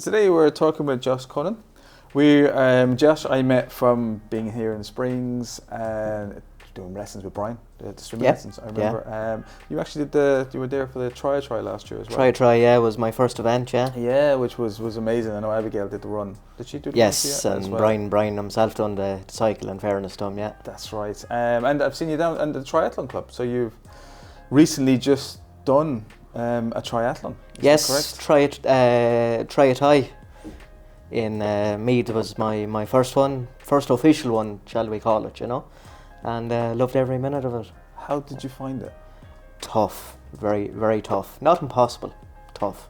today we're talking with Josh Connan. Josh, I met from being here in the Springs and doing lessons with Brian, the swimming lessons. I remember. You actually you were there for the Try last year as well. Try, was my first event, Yeah, which was amazing. I know Abigail did the run. Did she do the run? Yes, and well? Brian himself done the cycle, in fairness to him, yeah. That's right. And I've seen you down at the triathlon club. So you've recently just done a triathlon. Yes, Try in Meath was my first official one, shall we call it, and loved every minute of it. How did you find it? Tough, very, very tough. Not impossible, tough.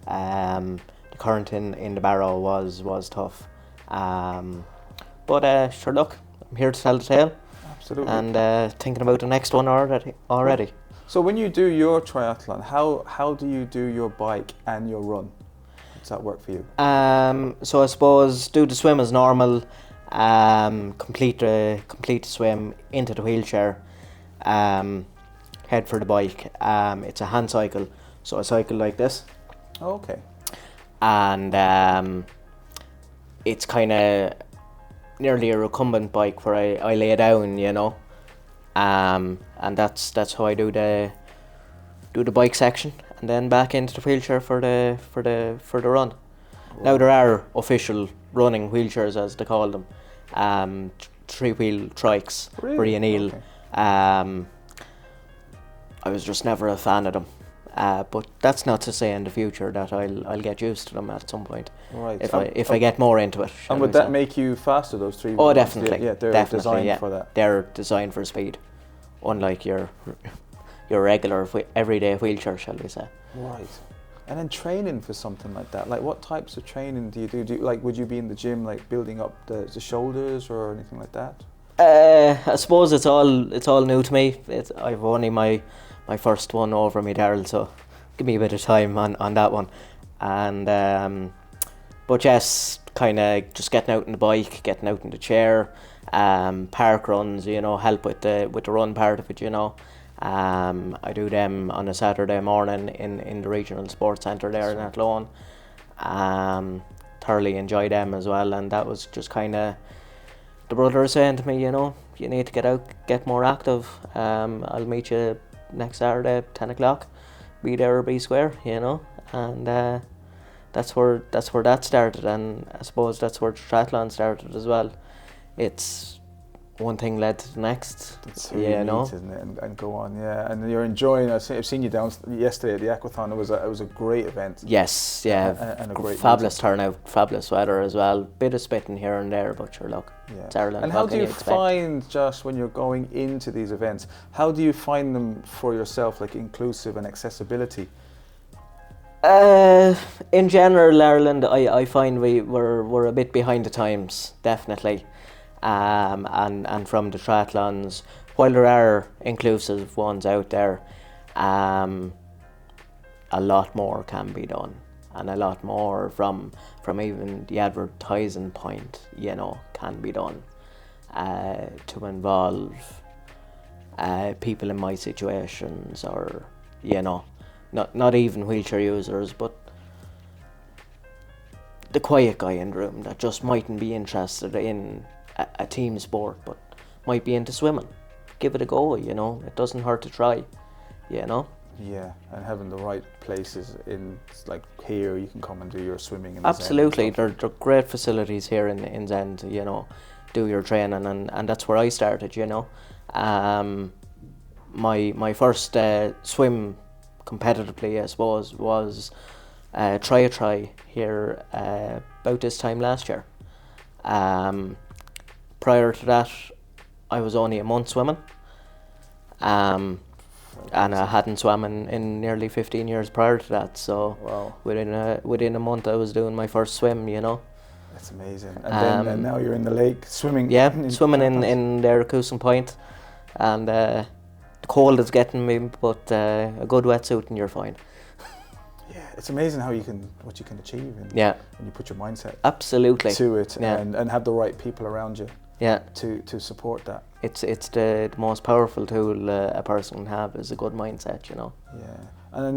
The current in the Barrow was tough. But sure, look, I'm here to tell the tale. Absolutely. And thinking about the next one already. So when you do your triathlon, how do you do your bike and your run? How does that work for you? So I suppose do the swim as normal, complete the swim into the wheelchair, head for the bike. It's a hand cycle, so I cycle like this. Oh, okay. And it's kind of nearly a recumbent bike where I lay down, and that's how I do the bike section, and then back into the wheelchair for the run. Wow. Now there are official running wheelchairs, as they call them, 3-wheel trikes, really? Where you kneel. Okay. I was just never a fan of them, but that's not to say in the future that I'll get used to them at some point. Right. If I get more into it. And would that make you faster, those 3 wheels? Oh, definitely. Yeah, they're definitely, designed for that. They're designed for speed, unlike your regular everyday wheelchair, shall we say. Right. And then training for something like that, like what types of training do you do? Would you be in the gym like building up the shoulders or anything like that? I suppose it's all new to me. I've only my first one over me, Daryl, so give me a bit of time on that one. And but yes, kind of just getting out on the bike, getting out in the chair, park runs, help with the run part of it, I do them on a Saturday morning in the regional sports centre there in Athlone. Thoroughly enjoy them as well, and that was just kind of the brother saying to me, you need to get out, get more active. I'll meet you next Saturday, 10 o'clock. Be there or be square, and that's where that started, and I suppose that's where triathlon started as well. It's one thing led to the next. That's really neat, isn't it? And go on, yeah. And you're enjoying. I've seen you down yesterday at the Aquathon. It was a great event. Yes, yeah. And a great fabulous turnout, fabulous weather as well. Bit of spitting here and there, but sure, look, it's Ireland. And how do you find, Josh, when you're going into these events? How do you find them for yourself, like inclusive and accessibility? In general, Ireland, I find we're a bit behind the times, definitely. And from the triathlons, while there are inclusive ones out there, a lot more can be done, and a lot more from even the advertising point, can be done to involve people in my situations, or not even wheelchair users, but the quiet guy in the room that just mightn't be interested in a team sport, but might be into swimming. Give it a go, it doesn't hurt to try, Yeah, and having the right places in, like here, you can come and do your swimming. Absolutely, they're great facilities here in Zend, do your training, and that's where I started, My first swim competitively, I suppose, was Try here about this time last year. Prior to that, I was only a month swimming, and I hadn't swum in nearly 15 years prior to that. So wow. within a month, I was doing my first swim. That's amazing. And now you're in the lake swimming. Yeah, swimming in there, Coosan Point, and the cold is getting me, but a good wetsuit and you're fine. Yeah, it's amazing what you can achieve when you put your mindset absolutely to it, and have the right people around you. Yeah. To support that. It's the most powerful tool a person can have is a good mindset, Yeah. And I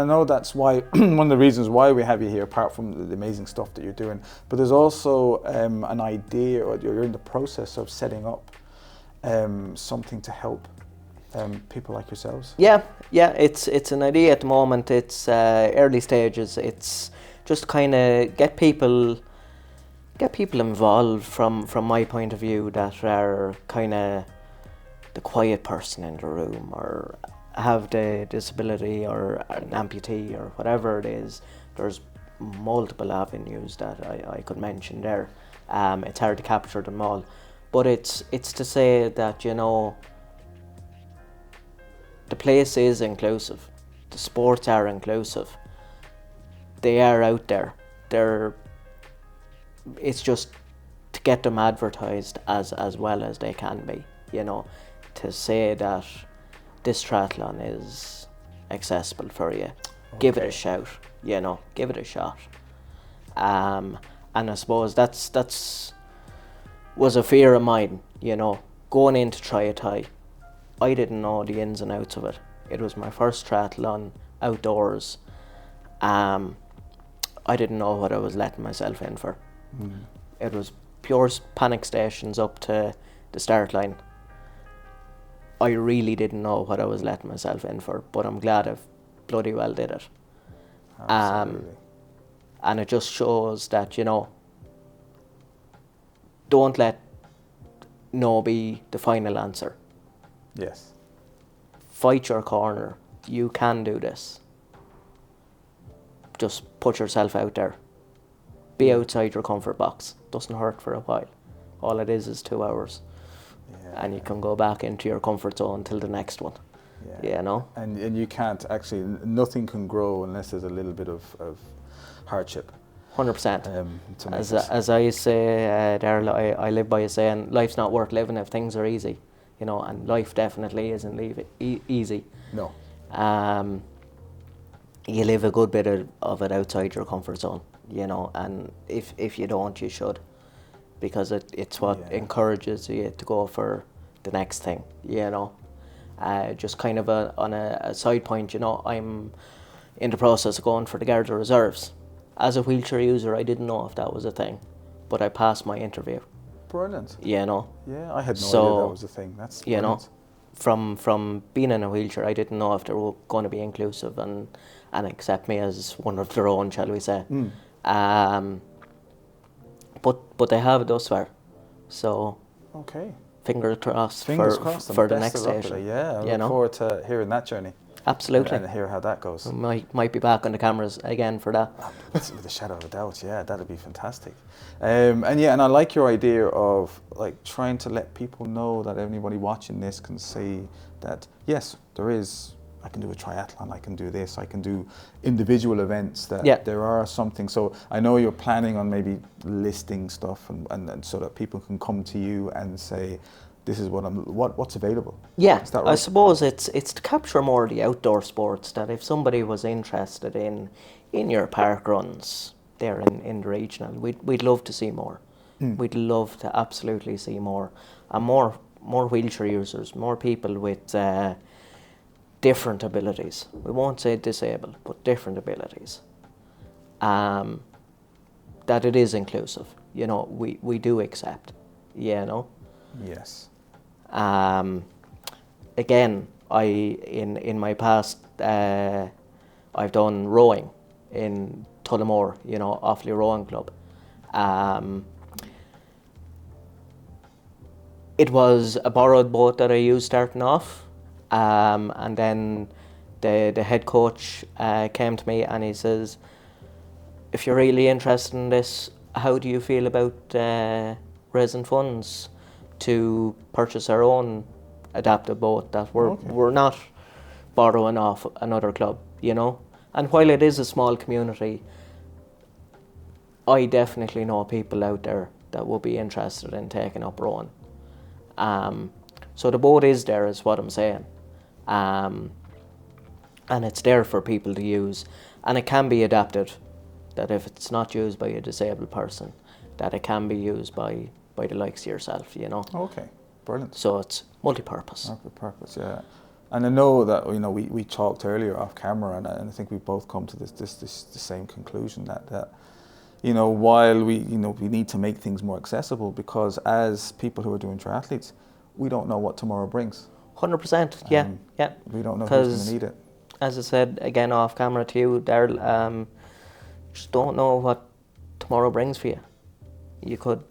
know that's why one of the reasons why we have you here, apart from the amazing stuff that you're doing. But there's also an idea, or you're in the process of setting up something to help people like yourselves. Yeah. It's an idea at the moment. It's early stages. It's just kind of get people involved from my point of view, that are kind of the quiet person in the room, or have the disability, or an amputee, or whatever it is. There's multiple avenues that I could mention there. It's hard to capture them all, but it's to say that, you know, the place is inclusive, the sports are inclusive, they are out there. It's just to get them advertised as well as they can be, you know, to say that this triathlon is accessible for you. Okay. Give it a shout, you know, give it a shot. And I suppose that's was a fear of mine, you know, going in to try a tie. I didn't know the ins and outs of it. It was my first triathlon outdoors. I didn't know what I was letting myself in for. Mm. It was pure panic stations up to the start line. I really didn't know what I was letting myself in for, but I'm glad I bloody well did it. Absolutely. And it just shows that, you know, don't let no be the final answer. Yes. Fight your corner. You can do this. Just put yourself out there. Be outside your comfort box. Doesn't hurt for a while. All it is 2 hours. Yeah. And you can go back into your comfort zone till the next one. Yeah. You know? And you can't actually, nothing can grow unless there's a little bit of hardship. 100%. As I say, Darryl, I live by a saying, life's not worth living if things are easy. You know, and life definitely isn't easy. No. You live a good bit of it outside your comfort zone, you know, and if you don't, you should, because it's what encourages you to go for the next thing, you know. Just kind of on a side point, you know, I'm in the process of going for the Garda Reserves. As a wheelchair user, I didn't know if that was a thing, but I passed my interview. Brilliant. You know. Yeah, I had no idea that was a thing. That's brilliant. You know, from being in a wheelchair, I didn't know if they were going to be inclusive and accept me as one of their own, shall we say. Mm. But they have thus far. So. Okay. Fingers crossed for the next station. Yeah, I look forward to hearing that journey. Absolutely. And hear how that goes. We might be back on the cameras again for that. With a shadow of a doubt, yeah, that'd be fantastic. And I like your idea of like trying to let people know that anybody watching this can see that yes, I can do a triathlon, I can do this, I can do individual events, that there are something. So I know you're planning on maybe listing stuff and so that people can come to you and say, this is what's available. Yeah, is that right? I suppose it's to capture more of the outdoor sports, that if somebody was interested in your park runs there in the regional, we'd love to see more. We'd love to absolutely see more. And more wheelchair users, more people with different abilities. We won't say disabled, but different abilities. That it is inclusive. You know, we do accept, you know. Yes. Again, in my past, I've done rowing in Tullamore, you know, Offaly Rowing Club. It was a borrowed boat that I used starting off, and then the head coach came to me and he says, if you're really interested in this, how do you feel about raising funds to purchase our own adapted boat that we're not borrowing off another club, you know? And while it is a small community, I definitely know people out there that will be interested in taking up rowing. So the boat is there, is what I'm saying. And it's there for people to use. And it can be adapted, that if it's not used by a disabled person, that it can be used by the likes of yourself, you know. Okay, brilliant. So it's multi-purpose. Multi-purpose, yeah. And I know that, you know, we talked earlier off camera, and I think we both come to the same conclusion that you know, while we need to make things more accessible, because as people who are doing triathletes, we don't know what tomorrow brings. 100%, yeah. We don't know who's going to need it. As I said again off camera to you, Daryl, just don't know what tomorrow brings for you. You could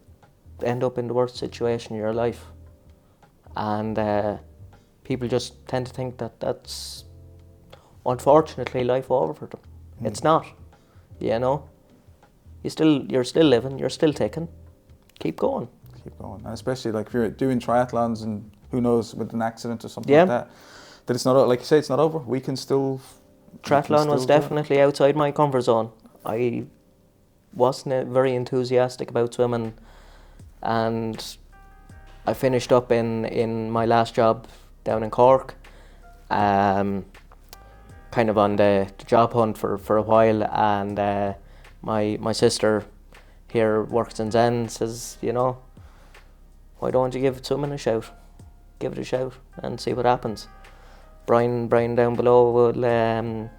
end up in the worst situation in your life, and people just tend to think that that's unfortunately life over for them. It's not, you know. You're still living, you're still taking. Keep going. And especially like if you're doing triathlons and who knows, with an accident or something like that it's not, like you say, it's not over. We can still. Triathlon was definitely outside my comfort zone. I wasn't very enthusiastic about swimming, and I finished up in my last job down in Cork, kind of on the job hunt for a while, and my sister here works in Zen, says, you know, why don't you give swimming a shout? Give it a shout and see what happens. Brian down below will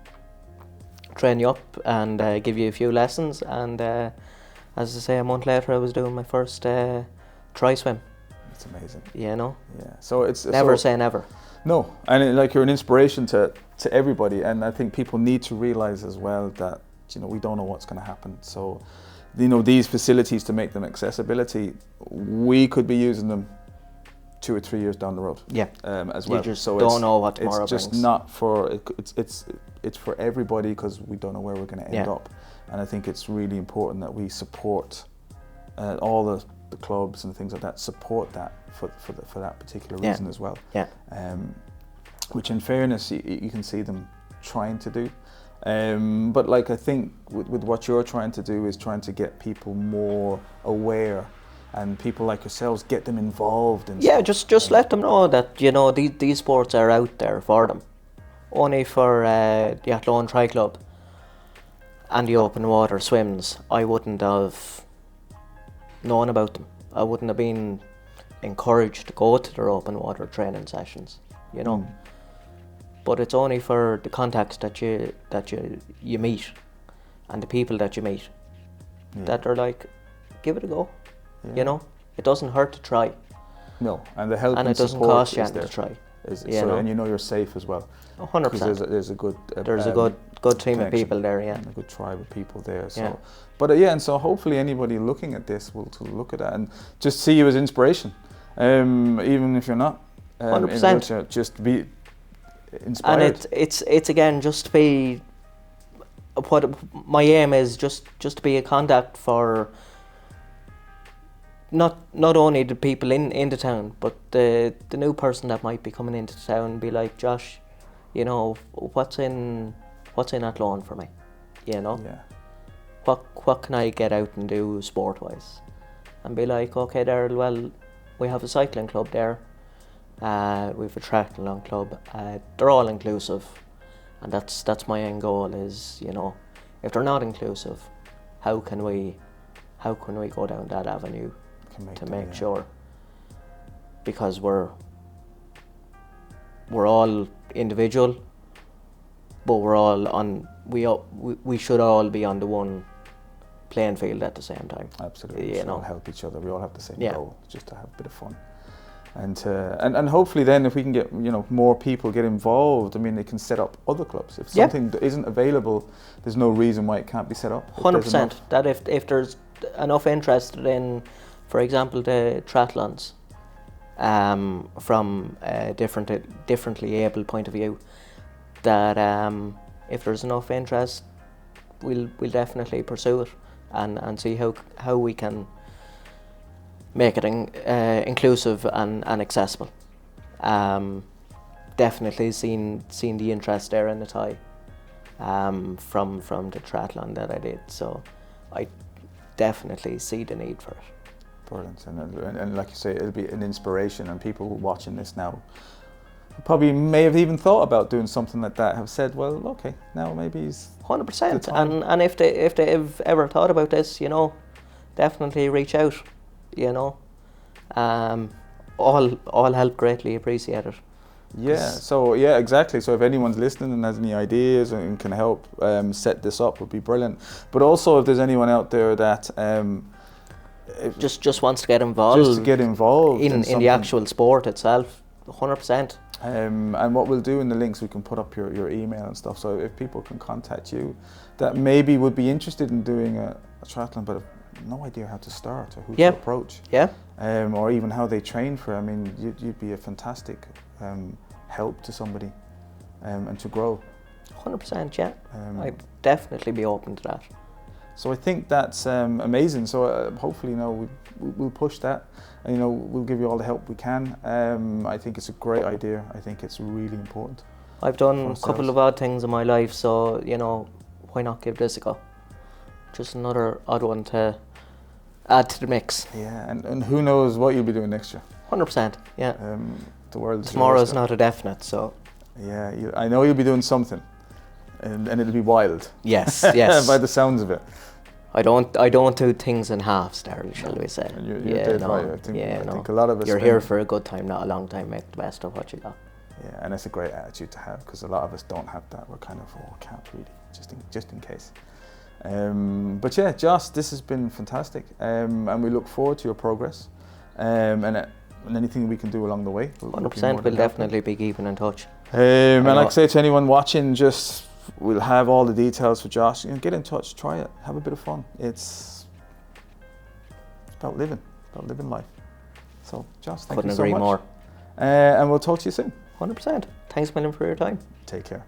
train you up and give you a few lessons, and as I say, a month later I was doing my first tri swim. It's amazing. You know? Yeah. So it's never say never. No, and like you're an inspiration to everybody, and I think people need to realise as well that, you know, we don't know what's going to happen. So, you know, these facilities, to make them accessibility, we could be using them 2 or 3 years down the road. Yeah. As well. You just don't know what tomorrow brings. It's just not for it's for everybody, because we don't know where we're going to end up. And I think it's really important that we support all the clubs and things like that, support that for that particular reason as well. Yeah. Which, in fairness, you can see them trying to do. But like, I think with what you're trying to do is trying to get people more aware, and people like yourselves, get them involved in stuff. just let them know that, you know, these sports are out there for them. Only for the Athlone Tri Club and the open water swims, I wouldn't have known about them. I wouldn't have been encouraged to go to their open water training sessions, you know. But it's only for the contacts that you meet, and the people that you meet, that are like, give it a go. You know, it doesn't hurt to try. No, and the help and it doesn't cost you anything to try. And you know you're safe as well. 100%. There's a good good team of people there, and a good tribe of people there. So, but and so hopefully anybody looking at this will look at that and just see you as inspiration, even if you're not. 100%. Just be inspired. And it's again, just to be, what my aim is, just to be a contact for not only the people in the town, but the new person that might be coming into town, be like, Josh, you know, what's in Athlone for me, you know? Yeah. What can I get out and do sport wise? And be like, okay, Daryl, well, we have a cycling club there, we have a triathlon club, they're all inclusive, and that's my end goal is, you know, if they're not inclusive, how can we go down that avenue to make sure, because we're all individual, but we're all on, we should all be on the one playing field at the same time. Absolutely. We should all help each other. We all have the same goal, just to have a bit of fun. And hopefully then, if we can get, you know, more people get involved, I mean, they can set up other clubs. If something isn't available, there's no reason why it can't be set up. 100%. That if there's enough interest in, for example, the triathlons, from a differently able point of view, that if there's enough interest, we'll definitely pursue it and see how we can make it inclusive and accessible. Definitely seen the interest there in the tie, from the triathlon that I did, so I definitely see the need for it. Brilliant, and like you say, it'll be an inspiration, and people watching this now probably may have even thought about doing something like that, have said, well, okay, now maybe he's 100%. And if they've ever thought about this, you know, definitely reach out, you know. All help greatly appreciated. Yeah, so yeah, exactly. So if anyone's listening and has any ideas and can help set this up, would be brilliant. But also if there's anyone out there that just wants to get involved, in the actual sport itself, 100%. And what we'll do in the links, we can put up your email and stuff. So if people can contact you that maybe would be interested in doing a triathlon but have no idea how to start or who to approach, or even how they train for it, I mean, you'd be a fantastic help to somebody and to grow. 100%, yeah. I'd definitely be open to that. So I think that's amazing. So hopefully, we'll push that, and we'll give you all the help we can. I think it's a great idea. I think it's really important. I've done a couple of odd things in my life, so why not give this a go? Just another odd one to add to the mix. Yeah, and who knows what you'll be doing next year. 100%, yeah. The world's tomorrow's not a definite, so. Yeah, I know you'll be doing something, and it'll be wild. Yes, yes. By the sounds of it. I don't do things in halves, Darryl, shall we say. And you're dead right. I think a lot of us. You're here for a good time, not a long time. Make the best of what you got. Yeah, and it's a great attitude to have, because a lot of us don't have that. We're kind of, can't really, just in case. But yeah, Josh, this has been fantastic, and we look forward to your progress, and anything we can do along the way. 100%, we'll definitely be keeping in touch. And like I say to anyone watching, we'll have all the details for Josh. Get in touch, try it, have a bit of fun. It's about living life. So, Josh, thank you so much. Couldn't agree more. And we'll talk to you soon. 100%. Thanks a million for your time. Take care.